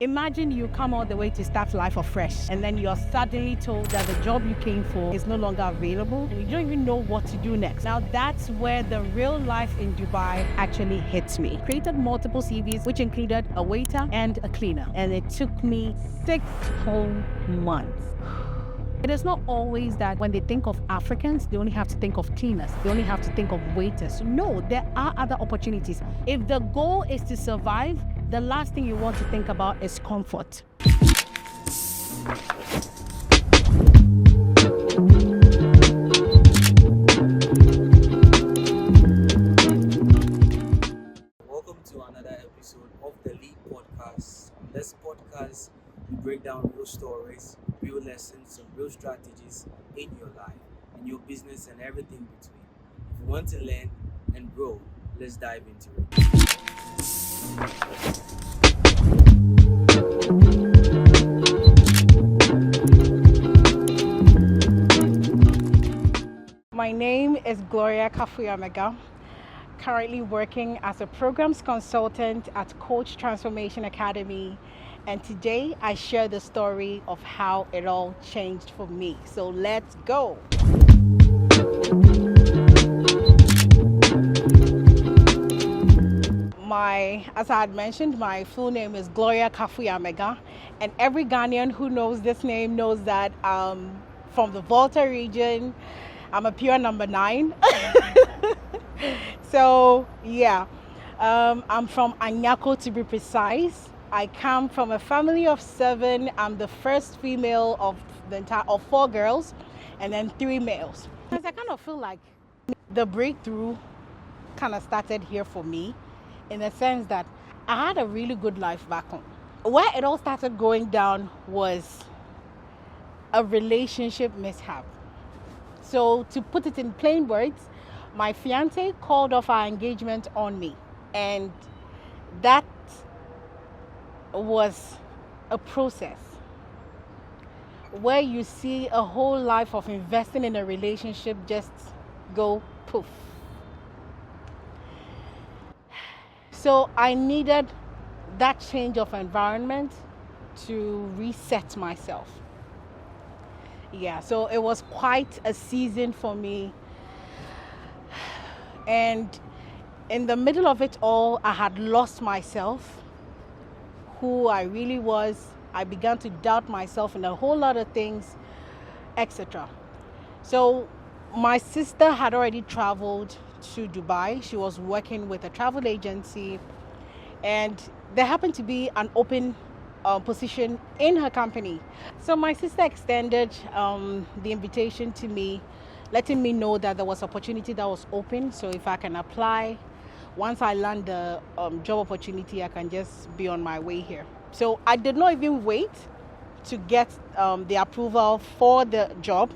Imagine you come all the way to start life afresh and then you're suddenly told that the job you came for is no longer available and you don't even know what to do next. Now that's where the real life in Dubai actually hits me. Created multiple CVs which included a waiter and a cleaner, and it took me 6 whole months. It is not always that when they think of Africans, they only have to think of cleaners. They only have to think of waiters. No, there are other opportunities. If the goal is to survive, the last thing you want to think about is comfort. Welcome to another episode of the Lead Podcast. On this podcast, we break down real stories, real lessons, and real strategies in your life, in your business, and everything between. If you want to learn and grow, let's dive into it. My name is Gloria Kafuyamega, currently working as a programs consultant at Coach Transformation Academy, and today I share the story of how it all changed for me. So let's go. As I had mentioned, my full name is Gloria Kafuyamega, and every Ghanaian who knows this name knows that from the Volta region. I'm a pure number 9. So yeah, I'm from Anyako, to be precise. I come from a family of 7. I'm the first female of 4 girls, and then 3 males. I kind of feel like the breakthrough kind of started here for me, in the sense that I had a really good life back home. Where it all started going down was a relationship mishap. So to put it in plain words, my fiance called off our engagement on me, and that was a process where you see a whole life of investing in a relationship just go poof. So I needed that change of environment to reset myself. Yeah, so it was quite a season for me. And in the middle of it all, I had lost myself, who I really was. I began to doubt myself in a whole lot of things, etc. So my sister had already traveled to Dubai. She was working with a travel agency, and there happened to be an open position in her company. So my sister extended the invitation to me, letting me know that there was opportunity that was open. So if I can apply, once I land the job opportunity, I can just be on my way here. So I did not even wait to get the approval for the job.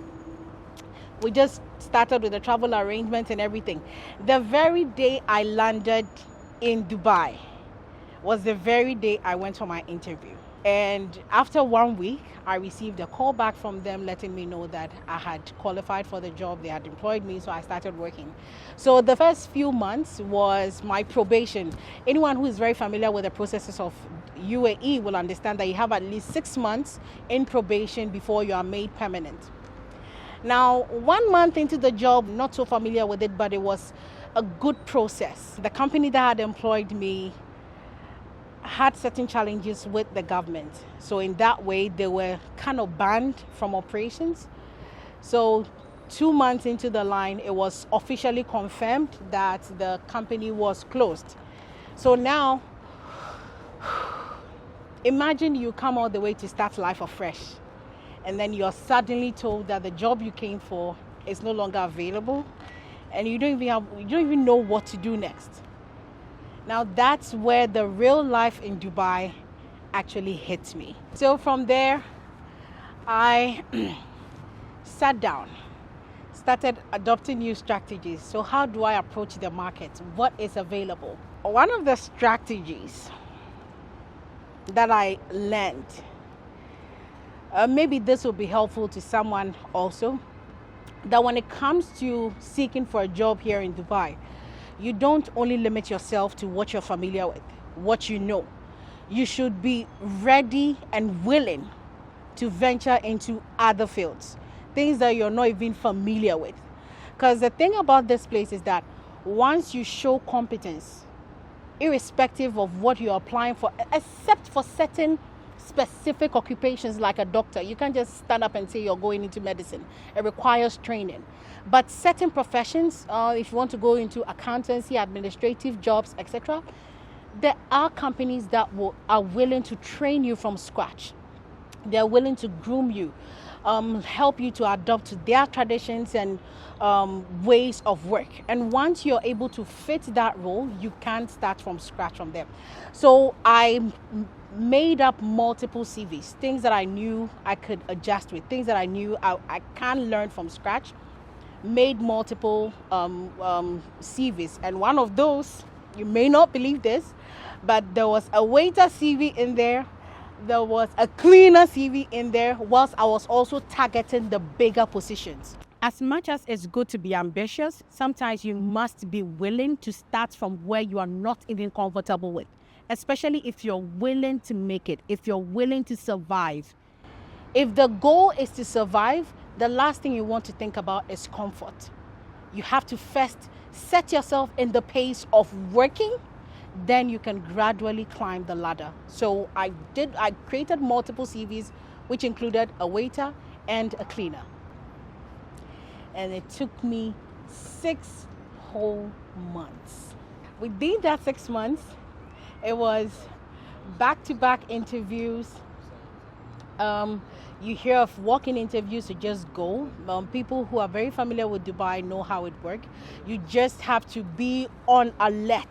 We just started with the travel arrangements and everything. The very day I landed in Dubai was the very day I went for my interview. And after 1 week, I received a call back from them letting me know that I had qualified for the job. They had employed me, so I started working. So the first few months was my probation. Anyone who is very familiar with the processes of UAE will understand that you have at least 6 months in probation before you are made permanent. Now, 1 month into the job, not so familiar with it, but it was a good process. The company that had employed me had certain challenges with the government. So in that way, they were kind of banned from operations. So 2 months into the line, it was officially confirmed that the company was closed. So now, imagine you come all the way to start life afresh, and then you're suddenly told that the job you came for is no longer available, and you don't even know what to do next. Now that's where the real life in Dubai actually hit me. So from there, I sat down, started adopting new strategies. So how do I approach the market? What is available? One of the strategies that I learned, maybe this will be helpful to someone also, that when it comes to seeking for a job here in Dubai, you don't only limit yourself to what you're familiar with, what you know. you should be ready and willing to venture into other fields, things that you're not even familiar with. Because the thing about this place is that once you show competence, irrespective of what you're applying for, except for certain specific occupations like a doctor, you can't just stand up and say you're going into medicine. It requires training. But certain professions, if you want to go into accountancy, administrative jobs, etc., there are companies that are willing to train you from scratch. They're willing to groom you, help you to adapt to their traditions and ways of work. And once you're able to fit that role, you can start from scratch from there. So I made up multiple CVs, things that I knew I could adjust with, things that I knew I can learn from scratch. Made multiple CVs, and one of those, you may not believe this, but there was a waiter CV in there. There was a cleaner CV in there, whilst I was also targeting the bigger positions. As much as it's good to be ambitious, sometimes you must be willing to start from where you are not even comfortable with, especially if you're willing to make it, if you're willing to survive. If the goal is to survive, the last thing you want to think about is comfort. You have to first set yourself in the pace of working, then you can gradually climb the ladder. So I created multiple CVs, which included a waiter and a cleaner. And it took me 6 whole months. Within that 6 months, it was back-to-back interviews. You hear of walk-in interviews, you just go. People who are very familiar with Dubai know how it works. You just have to be on alert,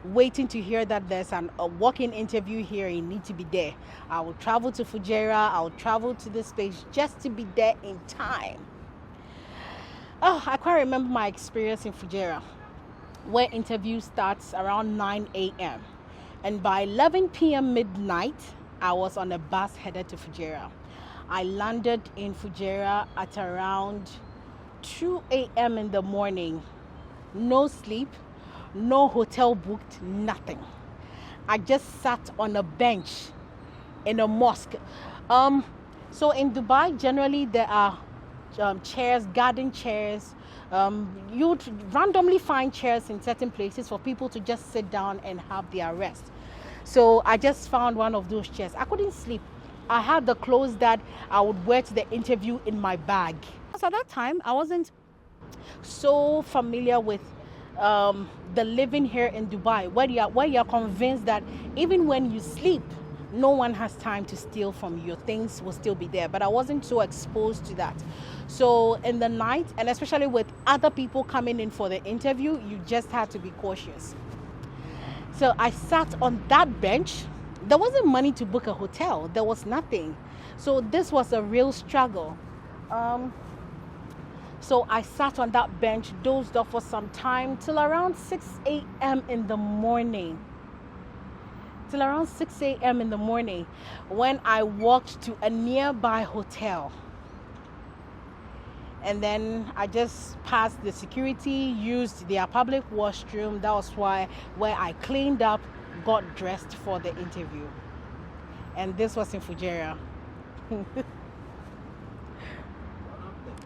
waiting to hear that there's a walk-in interview here, you need to be there. I will travel to Fujairah, I will travel to this place just to be there in time. Oh, I quite remember my experience in Fujairah, where interview starts around 9 a.m. And by 11 p.m. midnight, I was on a bus headed to Fujairah. I landed in Fujairah at around 2 a.m. in the morning. No sleep, no hotel booked, nothing. I just sat on a bench in a mosque. So in Dubai, generally there are chairs, garden chairs. You'd randomly find chairs in certain places for people to just sit down and have their rest. So I just found one of those chairs. I couldn't sleep. I had the clothes that I would wear to the interview in my bag. So at that time, I wasn't so familiar with the living here in Dubai, where you're convinced that even when you sleep, no one has time to steal from you. Your things will still be there. But I wasn't so exposed to that. So in the night, and especially with other people coming in for the interview, you just had to be cautious. So I sat on that bench. There wasn't money to book a hotel. There was nothing. So this was a real struggle. So I sat on that bench, dozed off for some time till around 6 a.m. in the morning. Till around 6 a.m. in the morning, when I walked to a nearby hotel. And then I just passed the security, used their public washroom. That was where I cleaned up, got dressed for the interview. And this was in Fujairah.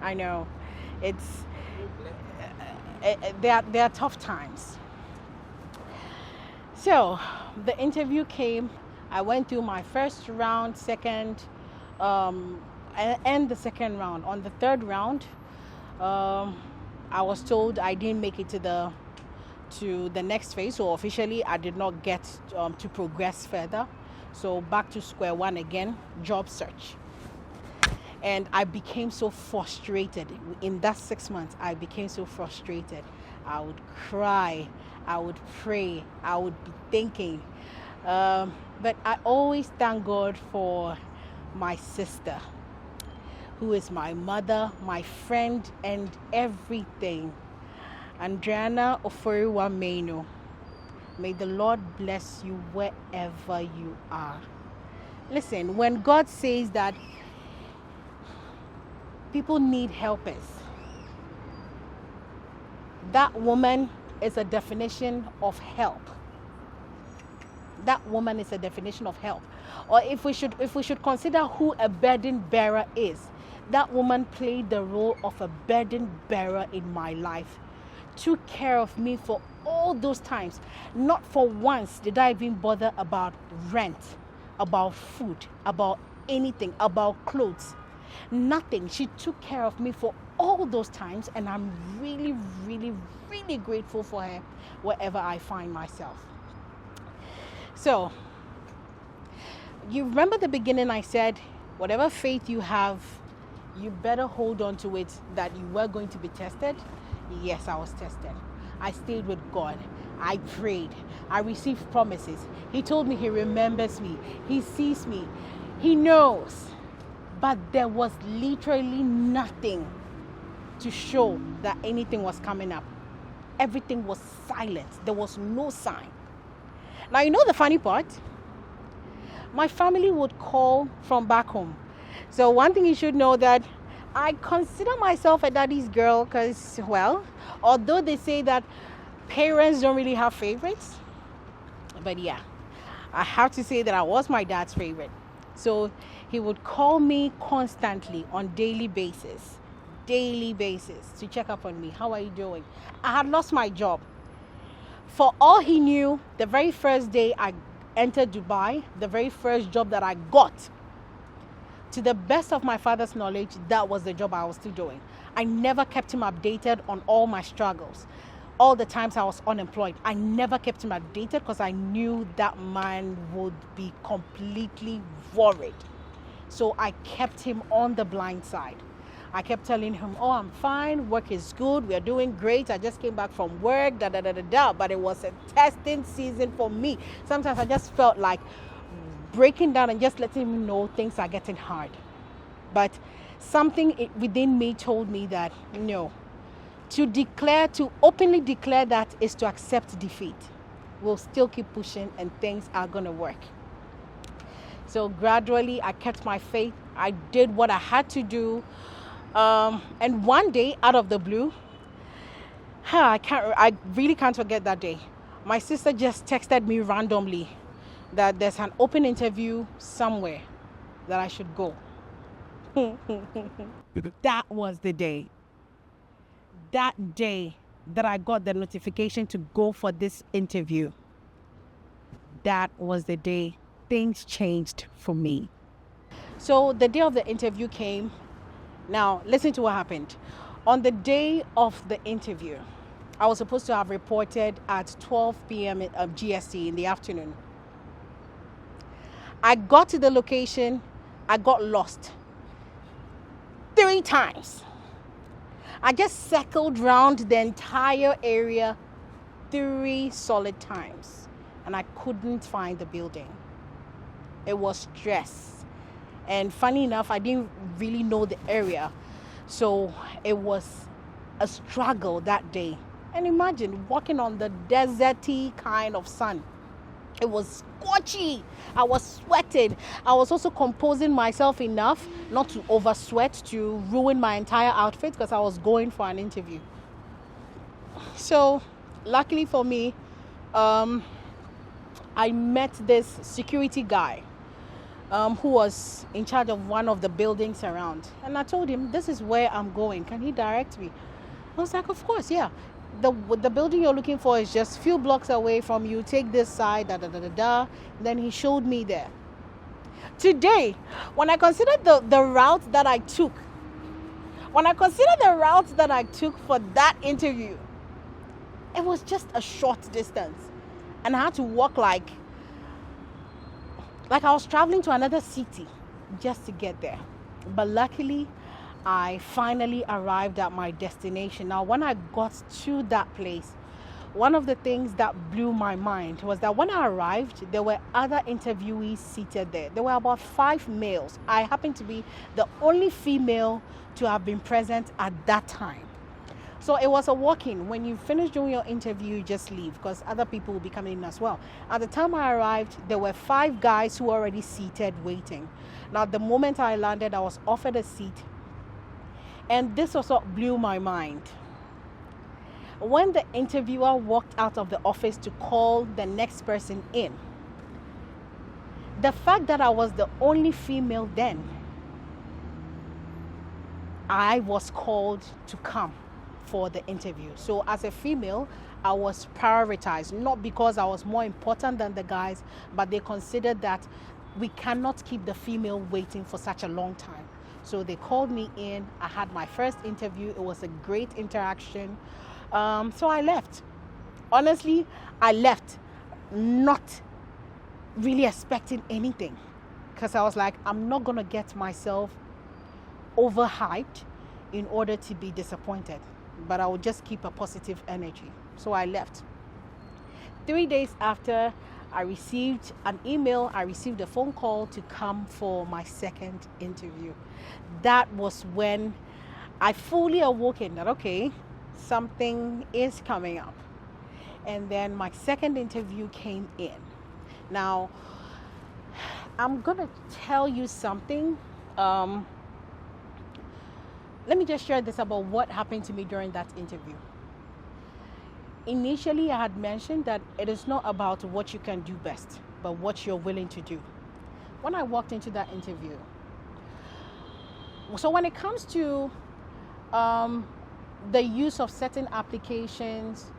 I know. There are tough times. So the interview came. I went through my first round, second, and the second round. On the third round, I was told I didn't make it to the next phase. So officially, I did not get to progress further. So back to square one again, job search. And I became so frustrated. In that 6 months, I became so frustrated. I would cry, I would pray, I would be thinking. But I always thank God for my sister, who is my mother, my friend, and everything. Andriana Oforiwa Meno. May the Lord bless you wherever you are. Listen, when God says that people need helpers, that woman is a definition of help. that woman is a definition of help. Or if we should consider who a burden bearer is, that woman played the role of a burden bearer in my life, took care of me for all those times. Not for once did I even bother about rent, about food, about anything, about clothes. Nothing. She took care of me for all those times, and I'm really, really, really grateful for her wherever I find myself. So, you remember the beginning I said, whatever faith you have, you better hold on to it, that you were going to be tested. Yes, I was tested. I stayed with God. I prayed. I received promises. He told me he remembers me. He sees me. He knows. But there was literally nothing to show that anything was coming up. Everything was silent. There was no sign. Now, you know the funny part? My family would call from back home. So one thing you should know, that I consider myself a daddy's girl because, well, although they say that parents don't really have favorites, but yeah, I have to say that I was my dad's favorite. So he would call me constantly on daily basis to check up on me. How are you doing? I had lost my job. For all he knew, the very first day I entered Dubai, the very first job that I got, to the best of my father's knowledge, that was the job I was still doing. I never kept him updated on all my struggles. All the times I was unemployed, I never kept him updated because I knew that man would be completely worried. So I kept him on the blind side. I kept telling him, oh, I'm fine, work is good, we're doing great, I just came back from work, but it was a testing season for me. Sometimes I just felt like breaking down and just letting him know things are getting hard. But something within me told me that no, to openly declare that is to accept defeat. We'll still keep pushing and things are going to work. So gradually I kept my faith. I did what I had to do. And one day, out of the blue, I really can't forget that day. My sister just texted me randomly that there's an open interview somewhere that I should go. That was the day. That day that I got the notification to go for this interview. That was the day things changed for me. So the day of the interview came. Now, listen to what happened. On the day of the interview, I was supposed to have reported at 12 p.m. GST in the afternoon. I got to the location. I got lost 3 times. I just circled around the entire area 3 solid times, and I couldn't find the building. It was stress. And funny enough, I didn't really know the area. So it was a struggle that day. And imagine walking on the deserty kind of sun. It was scorchy. I was sweating. I was also composing myself enough not to over sweat to ruin my entire outfit because I was going for an interview. So luckily for me, I met this security guy who was in charge of one of the buildings around. And I told him, this is where I'm going. Can he direct me? I was like, of course, yeah. The building you're looking for is just a few blocks away from you. Take this side, Then he showed me there. Today, when I consider the route that I took, for that interview, it was just a short distance. And I had to walk like I was traveling to another city just to get there. But luckily, I finally arrived at my destination. Now, when I got to that place, one of the things that blew my mind was that when I arrived, there were other interviewees seated there. There were about 5 males. I happened to be the only female to have been present at that time. So it was a walk-in. When you finish doing your interview, you just leave because other people will be coming in as well. At the time I arrived, there were 5 guys who were already seated waiting. Now, the moment I landed, I was offered a seat. And this was what blew my mind. When the interviewer walked out of the office to call the next person in, The fact that I was the only female then, I was called to come for the interview. So as a female, I was prioritized, not because I was more important than the guys, but they considered that we cannot keep the female waiting for such a long time. So they called me in. I had my first interview. It was a great interaction. So I left. Honestly, I left not really expecting anything, because I was like, I'm not going to get myself overhyped in order to be disappointed, but I would just keep a positive energy. So I left. 3 days after, I received an email, I received a phone call to come for my second interview. That was when I fully awoken that, okay, something is coming up. And then my second interview came in. Now, I'm going to tell you something. Let me just share this about what happened to me during that interview. Initially, I had mentioned that it is not about what you can do best, but what you're willing to do. When I walked into that interview, so when it comes to the use of certain applications,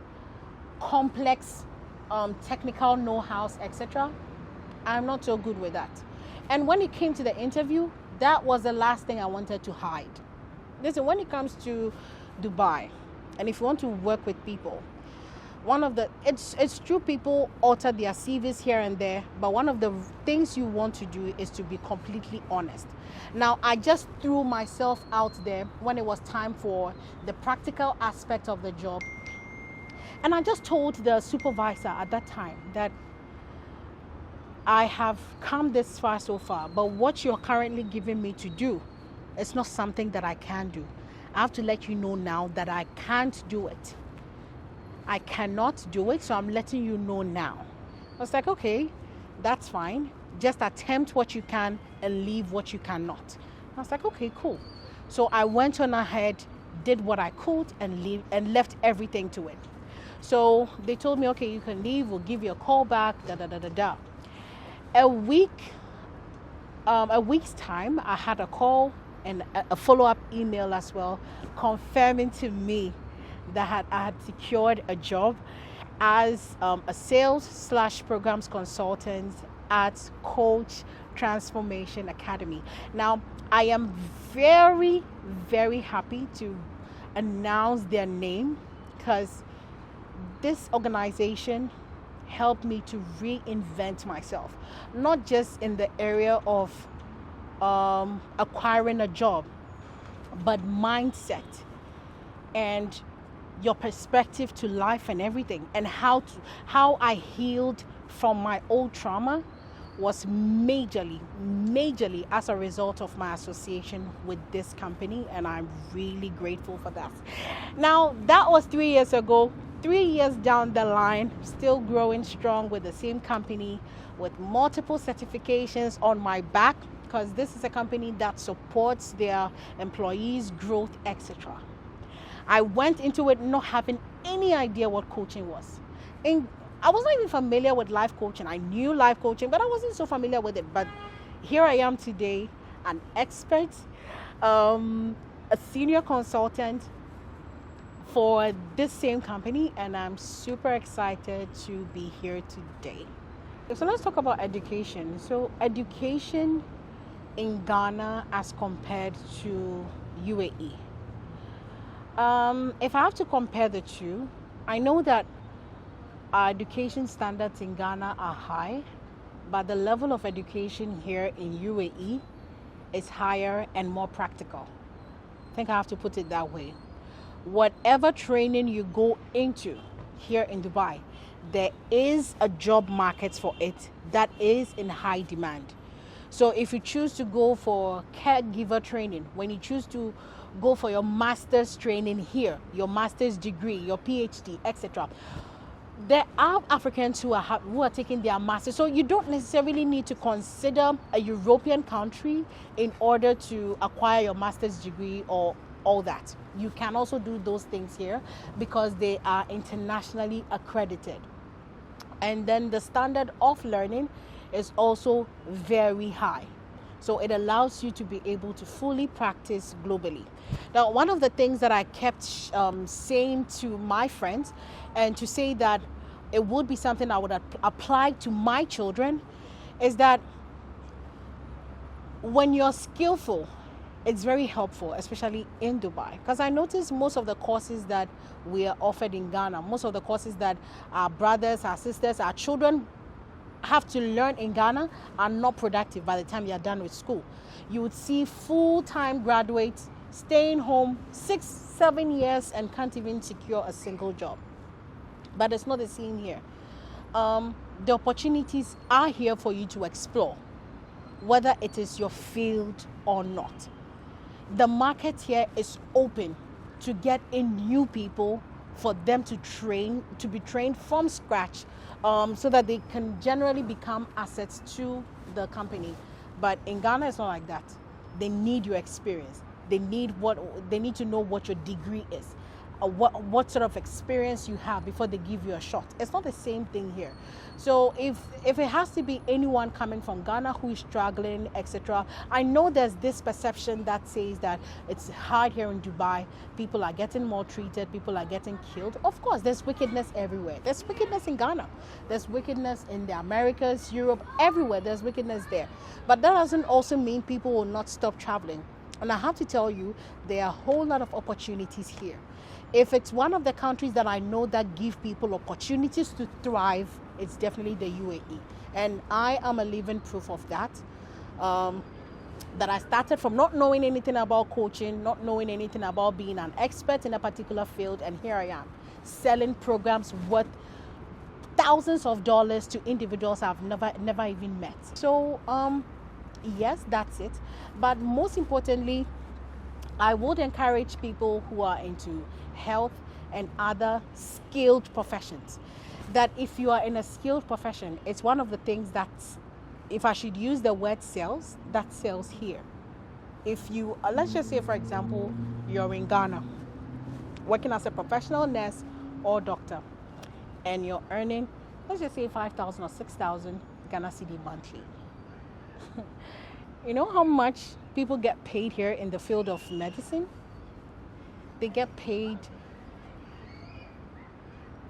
complex technical know-hows, etc., I'm not so good with that. And when it came to the interview, that was the last thing I wanted to hide. Listen, when it comes to Dubai, and if you want to work with people, it's true, people alter their CVs here and there, but one of the things you want to do is to be completely honest. Now, I just threw myself out there when it was time for the practical aspect of the job. And I just told the supervisor at that time that I have come this far so far, but what you're currently giving me to do, it's not something that I can do. I have to let you know now that I can't do it. I cannot do it, so I'm letting you know now. I was like, okay, that's fine. Just attempt what you can and leave what you cannot. I was like, okay, cool. So I went on ahead, did what I could, and left everything to it. So they told me, okay, you can leave. We'll give you a call back. A week's time, I had a call and a follow-up email as well, confirming to me that I had secured a job as a sales/programs consultant at Coach Transformation Academy. Now, I am very, very happy to announce their name, because this organization helped me to reinvent myself, not just in the area of acquiring a job, but mindset and your perspective to life and everything, and how I healed from my old trauma was majorly as a result of my association with this company, and I'm really grateful for that. Now, that was 3 years ago. 3 years down the line, still growing strong with the same company, with multiple certifications on my back, because this is a company that supports their employees' growth, etc. I went into it not having any idea what coaching was. And I was not even familiar with life coaching. I knew life coaching, but I wasn't so familiar with it. But here I am today, an expert, a senior consultant for this same company, and I'm super excited to be here today. So let's talk about education. So education in Ghana as compared to UAE. If I have to compare the two, I know that our education standards in Ghana are high, but the level of education here in UAE is higher and more practical. I think I have to put it that way. Whatever training you go into here in Dubai, there is a job market for it that is in high demand. So if you choose to go for caregiver training, when you choose to go for your master's training here, your master's degree, your PhD, etc., there are Africans who are taking their masters. So you don't necessarily need to consider a European country in order to acquire your master's degree or all that. You can also do those things here because they are internationally accredited. And then the standard of learning is also very high. So it allows you to be able to fully practice globally. Now, one of the things that I kept saying to my friends, and to say that it would be something I would apply to my children, is that when you're skillful, it's very helpful, especially in Dubai. Because I noticed most of the courses that we are offered in Ghana, most of the courses that our brothers, our sisters, our children have to learn in Ghana are not productive by the time you're done with school. You would see full-time graduates staying home 6-7 years and can't even secure a single job. But it's not the same here. The opportunities are here for you to explore, whether it is your field or not. The market here is open to get in new people, for them to be trained from scratch, so that they can generally become assets to the company. But in Ghana, it's not like that. They need your experience. They need to know what your degree is, what sort of experience you have before they give you a shot. It's not the same thing here. So if it has to be anyone coming from Ghana who is struggling, etc., I know there's this perception that says that it's hard here in Dubai, people are getting maltreated, people are getting killed. Of course, there's wickedness everywhere. There's wickedness in Ghana, there's wickedness in the Americas, Europe, everywhere there's wickedness there. But that doesn't also mean people will not stop traveling. And I have to tell you, there are a whole lot of opportunities here. If it's one of the countries that I know that give people opportunities to thrive, it's definitely the UAE. And I am a living proof of that. That I started from not knowing anything about coaching, not knowing anything about being an expert in a particular field, and here I am, selling programs worth thousands of dollars to individuals I've never even met. So yes, that's it. But most importantly, I would encourage people who are into health and other skilled professions, that if you are in a skilled profession, it's one of the things that, if I should use the word sales, that sells here. If you, let's just say, for example, you're in Ghana, working as a professional nurse or doctor, and you're earning, let's just say 5,000 or 6,000 Ghana cedi monthly. You know how much people get paid here in the field of medicine? They get paid.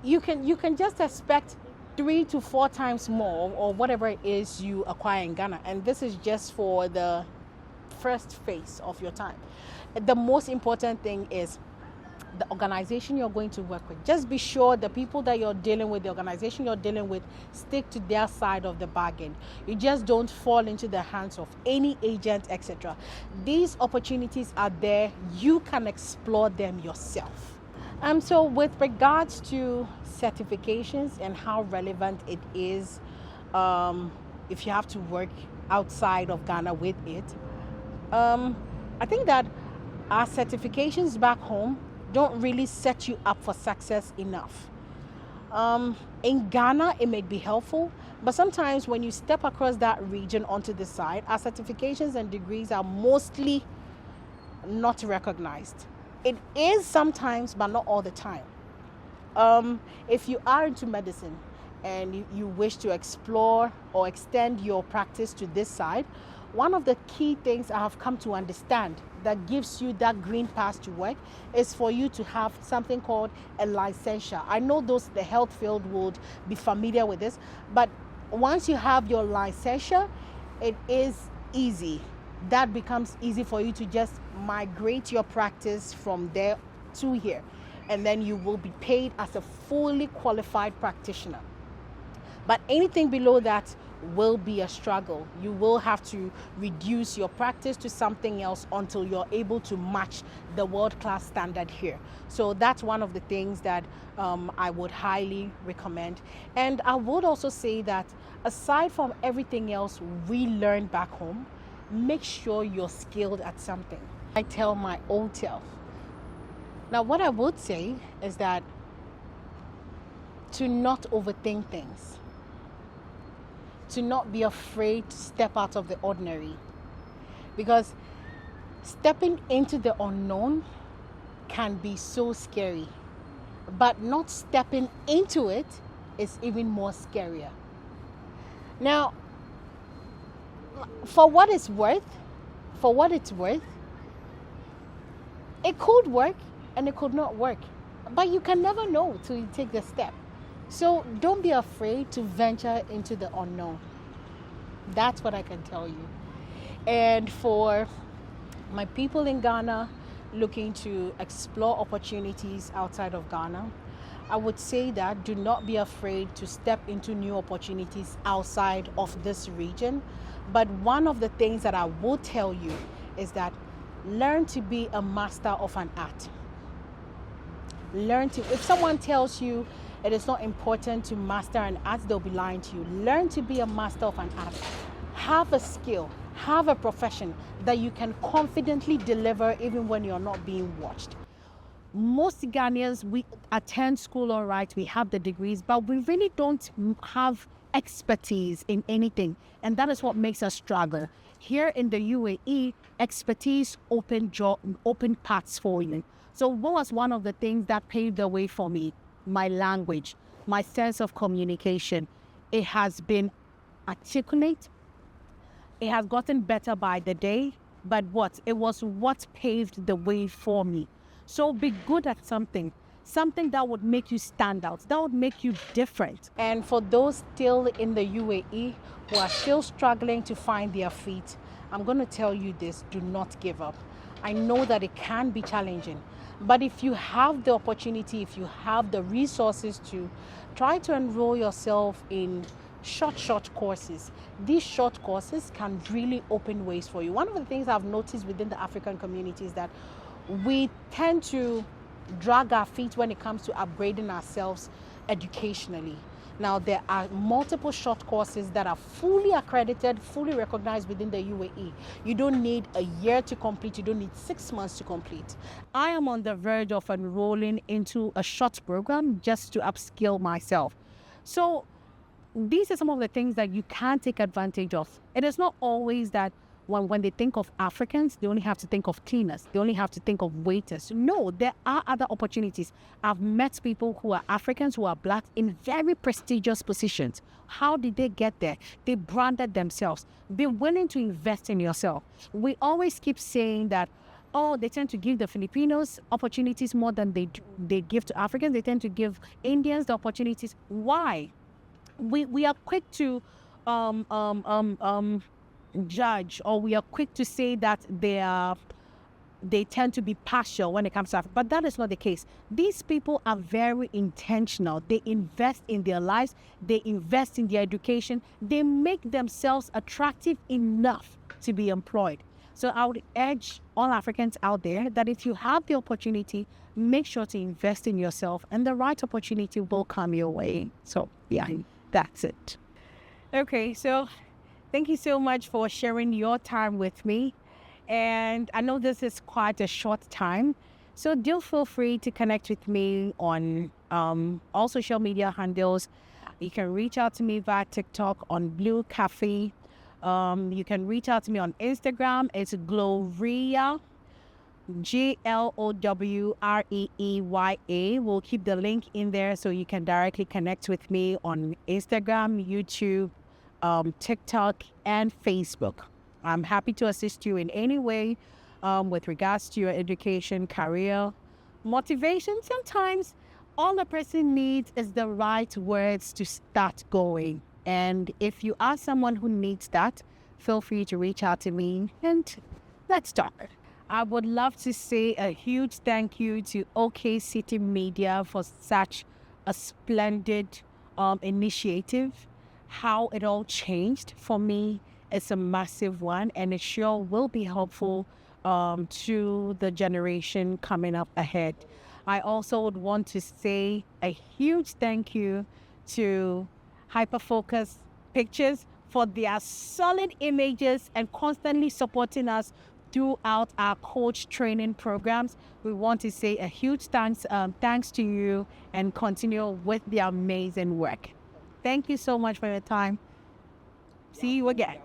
You can just expect 3 to 4 times more, or whatever it is you acquire in Ghana. And this is just for the first phase of your time. The most important thing is the organization you're going to work with. Just be sure the people that you're dealing with, the organization you're dealing with, stick to their side of the bargain. You just don't fall into the hands of any agent, etc. These opportunities are there. You can explore them yourself. So with regards to certifications and how relevant it is, if you have to work outside of Ghana with it, I think that our certifications back home don't really set you up for success enough. In Ghana, it may be helpful, but sometimes when you step across that region onto the side, our certifications and degrees are mostly not recognized. It is sometimes, but not all the time. If you are into medicine and you wish to explore or extend your practice to this side, one of the key things I have come to understand that gives you that green pass to work is for you to have something called a licensure. I know the health field would be familiar with this, but once you have your licensure, it is easy. That becomes easy for you to just migrate your practice from there to here, and then you will be paid as a fully qualified practitioner. But anything below that will be a struggle. You will have to reduce your practice to something else until you're able to match the world-class standard here. So that's one of the things that I would highly recommend. And I would also say that aside from everything else we learn back home, make sure you're skilled at something. I tell my own self. Now, what I would say is that to not overthink things, to not be afraid to step out of the ordinary, because stepping into the unknown can be so scary, but not stepping into it is even more scarier. Now, For what it's worth, for what it's worth, it could work and it could not work. But you can never know till you take the step. So don't be afraid to venture into the unknown. That's what I can tell you. And for my people in Ghana looking to explore opportunities outside of Ghana, I would say that do not be afraid to step into new opportunities outside of this region. But one of the things that I will tell you is that learn to be a master of an art. If someone tells you it is not important to master an art, they'll be lying to you. Learn to be a master of an art. Have a skill, have a profession that you can confidently deliver even when you're not being watched. Most Ghanaians, we attend school all right, we have the degrees, but we really don't have expertise in anything. And that is what makes us struggle. Here in the UAE, expertise open paths for you. So what was one of the things that paved the way for me? My language, my sense of communication. It has been articulate. It has gotten better by the day, but it was what paved the way for me. So be good at something that would make you stand out, that would make you different. And for those still in the UAE who are still struggling to find their feet, I'm going to tell you this, do not give up. I know that it can be challenging, but if you have the opportunity, if you have the resources to try to enroll yourself in short courses. These short courses can really open ways for you. One of the things I've noticed within the African community is that we tend to drag our feet when it comes to upgrading ourselves educationally. Now, there are multiple short courses that are fully accredited, fully recognized within the UAE. You don't need a year to complete. You don't need 6 months to complete. I am on the verge of enrolling into a short program just to upskill myself. So these are some of the things that you can take advantage of. It is not always that when they think of Africans, they only have to think of cleaners. They only have to think of waiters. No, there are other opportunities. I've met people who are Africans, who are Black, in very prestigious positions. How did they get there? They branded themselves. Be willing to invest in yourself. We always keep saying that, they tend to give the Filipinos opportunities more than they give to Africans. They tend to give Indians the opportunities. Why? We are quick to judge, or we are quick to say that they tend to be partial when it comes to Africa, but that is not the case. These people are very intentional. They invest in their lives, they invest in their education, they make themselves attractive enough to be employed. So I would urge all Africans out there that if you have the opportunity, make sure to invest in yourself, and the right opportunity will come your way. So yeah, that's it. Okay, so thank you so much for sharing your time with me. And I know this is quite a short time, so do feel free to connect with me on all social media handles. You can reach out to me via TikTok on Blue Cafe. You can reach out to me on Instagram. It's Gloria, GLOWREEYA. We'll keep the link in there so you can directly connect with me on Instagram, YouTube, TikTok, and Facebook. I'm happy to assist you in any way with regards to your education, career, motivation. Sometimes all a person needs is the right words to start going. And if you are someone who needs that, feel free to reach out to me and let's talk. I would love to say a huge thank you to OK City Media for such a splendid initiative. How it all changed for me is a massive one, and it sure will be helpful to the generation coming up ahead. I also would want to say a huge thank you to Hyperfocus Pictures for their solid images and constantly supporting us throughout our coach training programs. We want to say a huge thanks to you, and continue with the amazing work. Thank you so much for your time. See you again.